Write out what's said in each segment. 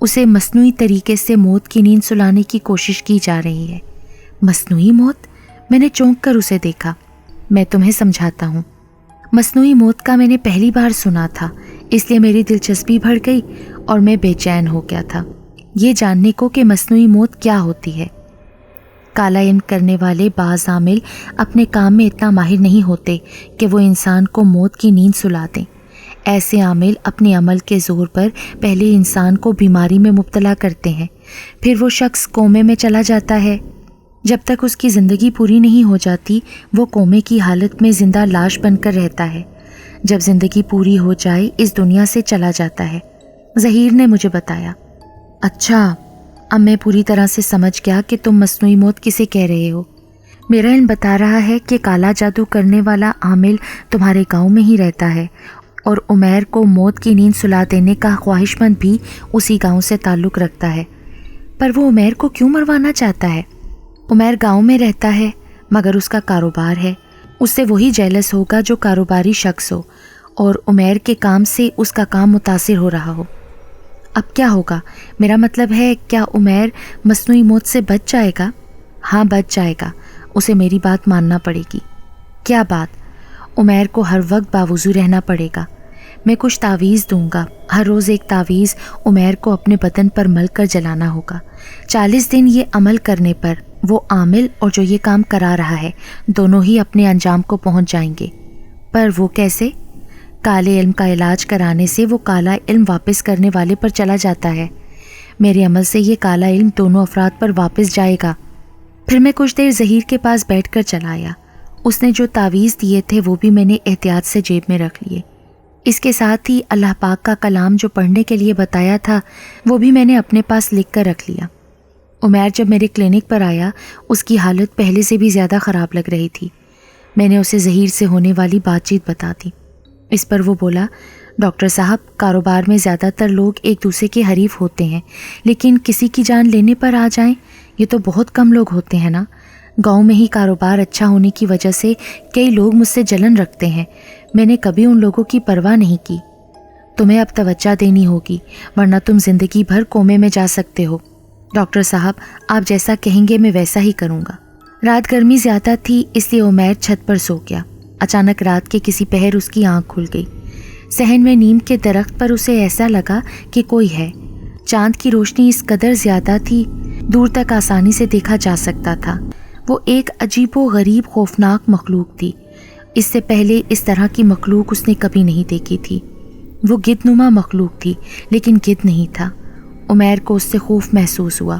اسے مصنوعی طریقے سے موت کی نیند سلانے کی کوشش کی جا رہی ہے۔ مصنوعی موت؟ میں نے چونک کر اسے دیکھا۔ میں تمہیں سمجھاتا ہوں۔ مصنوعی موت کا میں نے پہلی بار سنا تھا، اس لیے میری دلچسپی بڑھ گئی اور میں بے چین ہو گیا تھا یہ جاننے کو کہ مصنوعی موت کیا ہوتی ہے۔ کالا علم کرنے والے بعض عامل اپنے کام میں اتنا ماہر نہیں ہوتے کہ وہ انسان کو موت کی نیند سلا دیں۔ ایسے عامل اپنے عمل کے زور پر پہلے انسان کو بیماری میں مبتلا کرتے ہیں، پھر وہ شخص کومے میں چلا جاتا ہے۔ جب تک اس کی زندگی پوری نہیں ہو جاتی وہ کومے کی حالت میں زندہ لاش بن کر رہتا ہے۔ جب زندگی پوری ہو جائے اس دنیا سے چلا جاتا ہے، ظہیر نے مجھے بتایا۔ اچھا، اب میں پوری طرح سے سمجھ گیا کہ تم مصنوعی موت کسے کہہ رہے ہو۔ میرا علم بتا رہا ہے کہ کالا جادو کرنے والا عامل تمہارے گاؤں میں ہی رہتا ہے اور عمیر کو موت کی نیند سلا دینے کا خواہش مند بھی اسی گاؤں سے تعلق رکھتا ہے۔ پر وہ عمیر کو کیوں مروانا چاہتا ہے؟ عمیر گاؤں میں رہتا ہے مگر اس کا کاروبار ہے، اس سے وہی جیلس ہوگا جو کاروباری شخص ہو اور عمیر کے کام سے اس کا کام متاثر ہو رہا ہو۔ اب کیا ہوگا؟ میرا مطلب ہے کیا عمیر مصنوعی موت سے بچ جائے گا؟ ہاں بچ جائے گا، اسے میری بات ماننا پڑے گی۔ کیا بات؟ عمیر کو ہر وقت باوضو رہنا پڑے گا۔ میں کچھ تعویذ دوں گا، ہر روز ایک تعویذ عمیر کو اپنے بدن پر مل کر جلانا ہوگا۔ 40 دن یہ عمل کرنے پر وہ عامل اور جو یہ کام کرا رہا ہے دونوں ہی اپنے انجام کو پہنچ جائیں گے۔ پر وہ کیسے؟ کالے علم کا علاج کرانے سے وہ کالا علم واپس کرنے والے پر چلا جاتا ہے۔ میرے عمل سے یہ کالا علم دونوں افراد پر واپس جائے گا۔ پھر میں کچھ دیر ظہیر کے پاس بیٹھ کر چلا آیا۔ اس نے جو تعویذ دیے تھے وہ بھی میں نے احتیاط سے جیب میں رکھ لیے۔ اس کے ساتھ ہی اللہ پاک کا کلام جو پڑھنے کے لیے بتایا تھا وہ بھی میں نے اپنے پاس لکھ کر رکھ لیا۔ عمیر جب میرے کلینک پر آیا اس کی حالت پہلے سے بھی زیادہ خراب لگ رہی تھی۔ میں نے اسے ظہیر سے ہونے والی بات چیت بتا دی۔ اس پر وہ بولا، ڈاکٹر صاحب، کاروبار میں زیادہ تر لوگ ایک دوسرے کے حریف ہوتے ہیں، لیکن کسی کی جان لینے پر آ جائیں یہ تو بہت کم لوگ ہوتے ہیں نا۔ گاؤں میں ہی کاروبار اچھا ہونے کی وجہ سے کئی لوگ مجھ سے جلن رکھتے ہیں، میں نے کبھی ان لوگوں کی پرواہ نہیں کی۔ تمہیں اب توجہ دینی ہوگی ورنہ تم زندگی بھر کومے میں جا سکتے ہو۔ ڈاکٹر صاحب، آپ جیسا کہیں گے میں ویسا ہی کروں گا۔ رات گرمی زیادہ تھی اس لیے عمیر چھت پر سو گیا۔ اچانک رات کے کسی پہر اس کی آنکھ کھل گئی۔ صحن میں نیم کے درخت پر اسے ایسا لگا کہ کوئی ہے۔ چاند کی روشنی اس قدر زیادہ تھی دور تک آسانی سے دیکھا جا سکتا تھا۔ وہ ایک عجیب و غریب خوفناک مخلوق تھی۔ اس سے پہلے اس طرح کی مخلوق اس نے کبھی نہیں دیکھی تھی۔ وہ گدھ نما مخلوق تھی لیکن گدھ نہیں تھا۔ عمیر کو اس سے خوف محسوس ہوا۔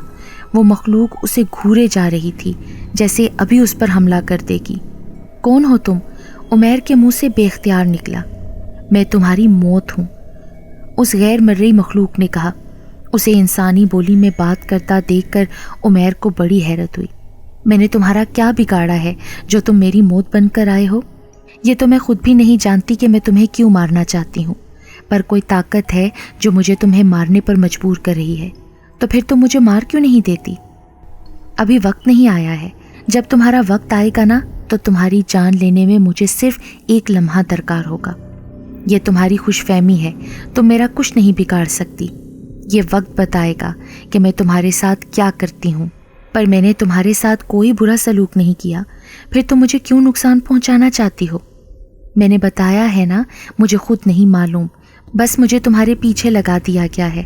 وہ مخلوق اسے گھورے جا رہی تھی جیسے ابھی اس پر حملہ کر دے گی۔ کون ہو تم؟ عمیر کے منہ سے بے اختیار نکلا۔ میں تمہاری موت ہوں، اس غیر مرئی مخلوق نے کہا۔ اسے انسانی بولی میں بات کرتا دیکھ کر عمیر کو بڑی حیرت ہوئی۔ میں نے تمہارا کیا بگاڑا ہے جو تم میری موت بن کر آئے ہو؟ یہ تو میں خود بھی نہیں جانتی کہ میں تمہیں کیوں مارنا چاہتی ہوں، پر کوئی طاقت ہے جو مجھے تمہیں مارنے پر مجبور کر رہی ہے۔ تو پھر تم مجھے مار کیوں نہیں دیتی؟ ابھی وقت نہیں آیا ہے، جب تمہارا وقت آئے گا نا تو تمہاری جان لینے میں مجھے صرف ایک لمحہ درکار ہوگا۔ یہ تمہاری خوش فہمی ہے، تم میرا کچھ نہیں بگاڑ سکتی۔ یہ وقت بتائے گا کہ میں تمہارے ساتھ کیا کرتی ہوں، پر میں نے تمہارے ساتھ کوئی برا سلوک نہیں کیا، پھر تم مجھے کیوں نقصان پہنچانا چاہتی ہو؟ میں نے بتایا ہے نا، مجھے خود نہیں معلوم، بس مجھے تمہارے پیچھے لگا دیا گیا ہے۔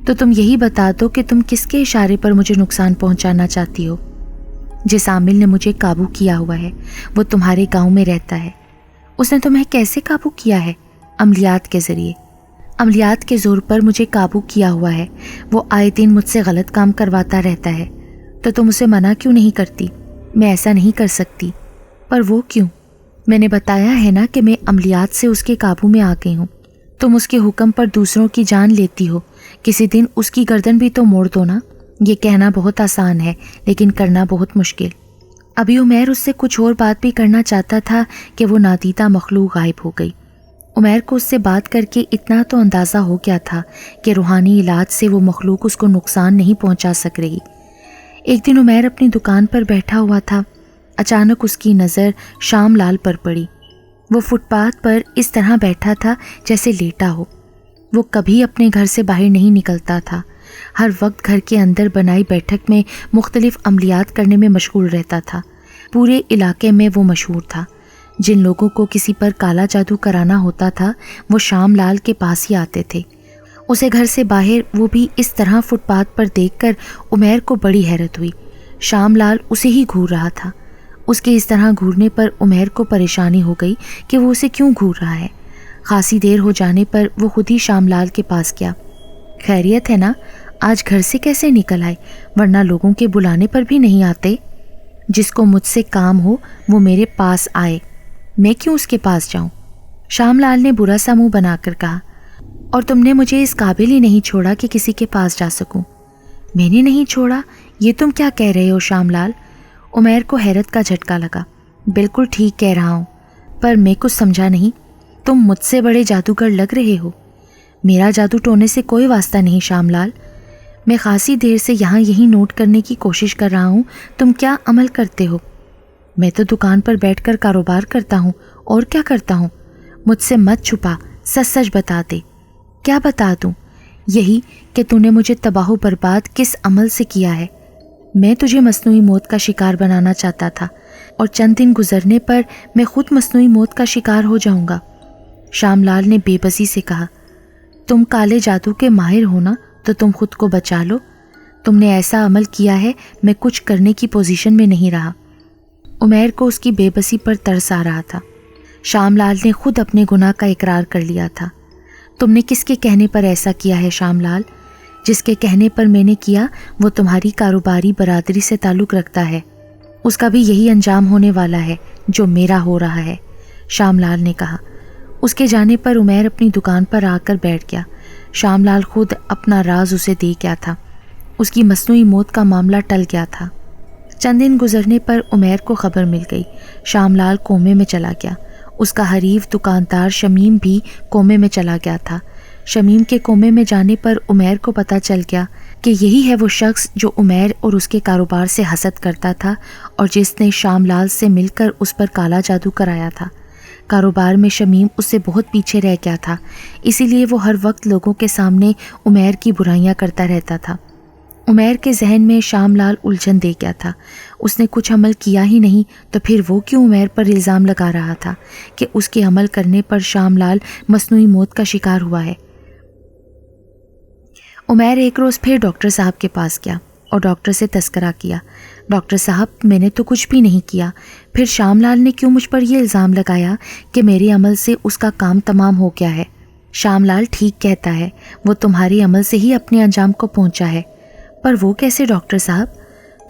تو تم یہی بتا دو کہ تم کس کے اشارے پر مجھے نقصان پہنچانا چاہتی ہو؟ جس عامل نے مجھے قابو کیا ہوا ہے وہ تمہارے گاؤں میں رہتا ہے۔ اس نے تمہیں کیسے قابو کیا ہے؟ عملیات کے ذریعے۔ عملیات کے زور پر مجھے قابو کیا ہوا ہے۔ وہ آئے دن مجھ سے غلط کام کرواتا رہتا ہے، تو تم اسے منع کیوں نہیں کرتی؟ میں ایسا نہیں کر سکتی۔ پر وہ کیوں؟ میں نے بتایا ہے نا کہ میں عملیات سے اس کے قابو میں آ گئی ہوں۔ تم اس کے حکم پر دوسروں کی جان لیتی ہو، کسی دن اس کی گردن بھی تو موڑ دو نا۔ یہ کہنا بہت آسان ہے لیکن کرنا بہت مشکل۔ ابھی عمیر اس سے کچھ اور بات بھی کرنا چاہتا تھا کہ وہ نادیدہ مخلوق غائب ہو گئی۔ عمیر کو اس سے بات کر کے اتنا تو اندازہ ہو گیا تھا کہ روحانی علاج سے وہ مخلوق اس کو نقصان نہیں پہنچا سک رہی۔ ایک دن عمیر اپنی دکان پر بیٹھا ہوا تھا، اچانک اس کی نظر شام لال پر پڑی۔ وہ فٹ پاتھ پر اس طرح بیٹھا تھا جیسے لیٹا ہو۔ وہ کبھی اپنے گھر سے باہر نہیں نکلتا تھا، ہر وقت گھر کے اندر بنائی بیٹھک میں مختلف عملیات کرنے میں مشغول رہتا تھا۔ پورے علاقے میں وہ مشہور تھا۔ جن لوگوں کو کسی پر کالا جادو کرانا ہوتا تھا وہ شام لال کے پاس ہی آتے تھے۔ اسے گھر سے باہر وہ بھی اس طرح فٹ پاتھ پر دیکھ کر عمیر کو بڑی حیرت ہوئی۔ شام لال اسے ہی گھور رہا تھا۔ اس کے اس طرح گھورنے پر عمیر کو پریشانی ہو گئی کہ وہ اسے کیوں گھور رہا ہے۔ خاصی دیر ہو جانے پر وہ خود ہی شام لال کے پاس گیا۔ خیریت ہے نا؟ آج گھر سے کیسے نکل آئے؟ ورنہ لوگوں کے بلانے پر بھی نہیں آتے۔ جس کو مجھ سے کام ہو وہ میرے پاس آئے، میں کیوں اس کے پاس جاؤں؟ شام لال نے برا سا منہ بنا کر کہا۔ اور تم نے مجھے اس قابل ہی نہیں چھوڑا کہ کسی کے پاس جا سکوں۔ میں نے نہیں چھوڑا؟ یہ تم کیا کہہ رہے ہو شام لال؟ عمیر کو حیرت کا جھٹکا لگا۔ بالکل ٹھیک کہہ رہا ہوں، پر میں کچھ سمجھا نہیں۔ تم مجھ سے بڑے جادوگر لگ رہے ہو۔ میرا جادو ٹونے سے کوئی واسطہ نہیں شام لال۔ میں خاصی دیر سے یہی نوٹ کرنے کی کوشش کر رہا ہوں تم کیا عمل کرتے ہو۔ میں تو دکان پر بیٹھ کر کاروبار کرتا ہوں، اور کیا کرتا ہوں؟ مجھ سے مت چھپا، سچ سچ بتا دے۔ کیا بتا دوں؟ یہی کہ تو نے مجھے تباہ و برباد کس عمل سے کیا ہے۔ میں تجھے مصنوعی موت کا شکار بنانا چاہتا تھا، اور چند دن گزرنے پر میں خود مصنوعی موت کا شکار ہو جاؤں گا۔ شام لال نے بے بسی سے کہا۔ تم کالے جادو کے ماہر ہو نا، تو تم خود کو بچا لو۔ تم نے ایسا عمل کیا ہے، میں کچھ کرنے کی پوزیشن میں نہیں رہا۔ عمیر کو اس کی بے بسی پر ترس آ رہا تھا۔ شام لال نے خود اپنے گناہ کا اقرار کر لیا تھا۔ تم نے کس کے کہنے پر ایسا کیا ہے شام لال؟ جس کے کہنے پر میں نے کیا وہ تمہاری کاروباری برادری سے تعلق رکھتا ہے۔ اس کا بھی یہی انجام ہونے والا ہے جو میرا ہو رہا ہے، شام لال نے کہا۔ اس کے جانے پر عمیر اپنی دکان پر آ کر بیٹھ گیا۔ شام لال خود اپنا راز اسے دے گیا تھا۔ اس کی مصنوعی موت کا معاملہ ٹل گیا تھا۔ چند دن گزرنے پر عمیر کو خبر مل گئی۔ شام لال کومے میں چلا گیا۔ اس کا حریف دکاندار شمیم بھی کومے میں چلا گیا تھا۔ شمیم کے کومے میں جانے پر عمیر کو پتہ چل گیا کہ یہی ہے وہ شخص جو عمیر اور اس کے کاروبار سے حسد کرتا تھا، اور جس نے شام لال سے مل کر اس پر کالا جادو کرایا تھا۔ کاروبار میں شمیم اس سے بہت پیچھے رہ گیا تھا، اسی لیے وہ ہر وقت لوگوں کے سامنے عمیر کی برائیاں کرتا رہتا تھا۔ عمیر کے ذہن میں شام لال الجھن دے گیا تھا۔ اس نے کچھ عمل کیا ہی نہیں تو پھر وہ کیوں عمیر پر الزام لگا رہا تھا کہ اس کے عمل کرنے پر شام لال مصنوعی موت کا شکار ہوا ہے۔ عمیر ایک روز پھر ڈاکٹر صاحب کے پاس گیا اور ڈاکٹر سے تذکرہ کیا۔ ڈاکٹر صاحب، میں نے تو کچھ بھی نہیں کیا، پھر شام لال نے کیوں مجھ پر یہ الزام لگایا کہ میرے عمل سے اس کا کام تمام ہو گیا ہے؟ شام لال ٹھیک کہتا ہے، وہ تمہاری عمل سے ہی اپنے انجام کو پہنچا ہے۔ پر وہ کیسے ڈاکٹر صاحب؟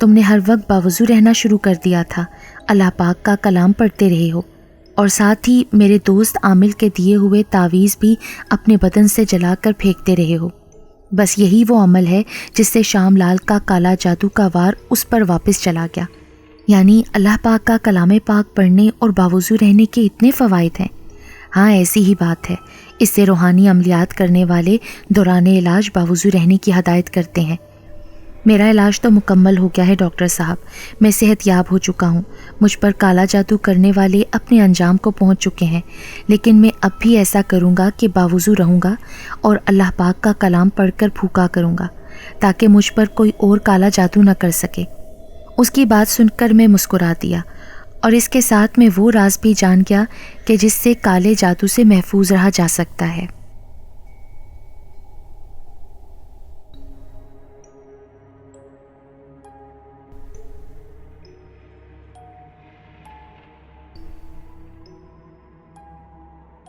تم نے ہر وقت باوضو رہنا شروع کر دیا تھا، اللہ پاک کا کلام پڑھتے رہے ہو، اور ساتھ ہی میرے دوست عامل کے دیے ہوئے تعویذ بھی اپنے بدن سے جلا کر پھینکتے رہے ہو۔ بس یہی وہ عمل ہے جس سے شام لال کا کالا جادو کا وار اس پر واپس چلا گیا۔ یعنی اللہ پاک کا کلام پاک پڑھنے اور باوضو رہنے کے اتنے فوائد ہیں؟ ہاں، ایسی ہی بات ہے۔ اس سے روحانی عملیات کرنے والے دوران علاج باوضو رہنے کی ہدایت کرتے ہیں۔ میرا علاج تو مکمل ہو گیا ہے ڈاکٹر صاحب، میں صحت یاب ہو چکا ہوں۔ مجھ پر کالا جادو کرنے والے اپنے انجام کو پہنچ چکے ہیں، لیکن میں اب بھی ایسا کروں گا کہ باوضو رہوں گا اور اللہ پاک کا کلام پڑھ کر پھونکا کروں گا تاکہ مجھ پر کوئی اور کالا جادو نہ کر سکے۔ اس کی بات سن کر میں مسکرا دیا، اور اس کے ساتھ میں وہ راز بھی جان گیا کہ جس سے کالے جادو سے محفوظ رہا جا سکتا ہے۔